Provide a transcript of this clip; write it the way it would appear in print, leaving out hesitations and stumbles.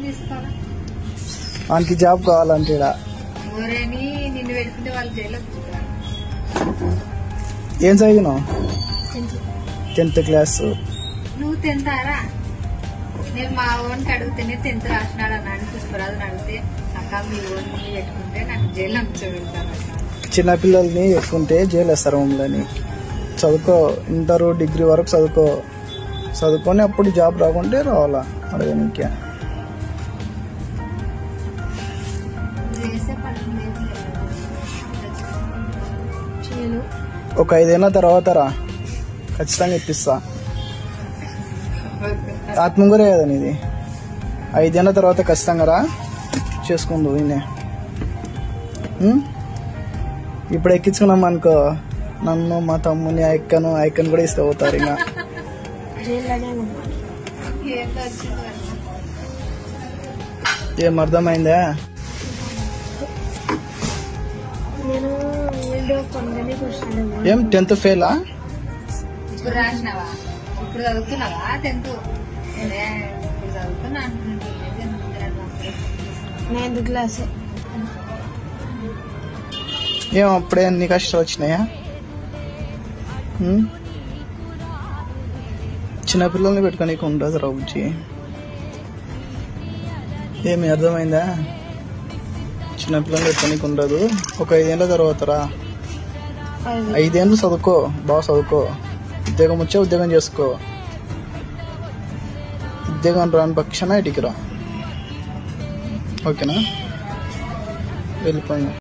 తీసుకోవాలా వానికి జాబ్ కావాలంటే నిన్ను పెట్టుకుంటే వాళ్ళు జైల్లో ఏం చదివినావు? 10th class. నువ్వు 10th రా? నేను మా ఓన్కి అడిగితేనే 10th రాసినాడు అన్నాడు. పుష్పరాజుని అడిగితే అక్క మీ ఓన్ని పెట్టుకుంటే నాకు జైలు పెడతాను. చిన్నపిల్లల్ని పెట్టుకుంటే జైలు వేస్తారు మమ్మల్ని. చదువుకో, ఇంటర్ డిగ్రీ వరకు చదువుకొని అప్పుడు జాబ్ రాకుంటే రావాలా అడగనికే. ఒక 5 ఏళ్ళ తర్వాత రా, ఖచ్చితంగా ఇప్పిస్తా. ఆత్మగురే కదా నీది. 5 ఏళ్ళ తర్వాత ఖచ్చితంగా రా, చేసుకుందు. ఈయనే ఇప్పుడు ఎక్కించుకున్నాం అనుకో, నన్ను మా తమ్ముని ఐక్కను కూడా ఇష్టపోతారు. ఇంకా ఏం అర్థమైందా? ఏం 10th ఫెయిలా? ఇప్పుడు రాసినావా? ఇప్పుడు చదువుతున్నావా? 10th చదువుతున్నా. 9th class. ఏం అప్పుడే అన్ని కష్టాలు వచ్చినాయా? చిన్నపిల్లల్ని పెట్టుకోనీకి ఉండదు రాబుజ్జి. ఏమి అర్థమైందా? చిన్నపిల్లల్ని పెట్టుకోనీకి ఉండదు. ఒక 5 ఏళ్ళ తర్వాత రా. 5 ఏళ్ళు చదువుకో, బాగా చదువుకో. ఉద్యోగం వచ్చే ఉద్యోగం చేసుకో. ఉద్యోగం రాని పక్షాన ఇటుకి రా. ఓకేనా? వెళ్ళిపోయింది.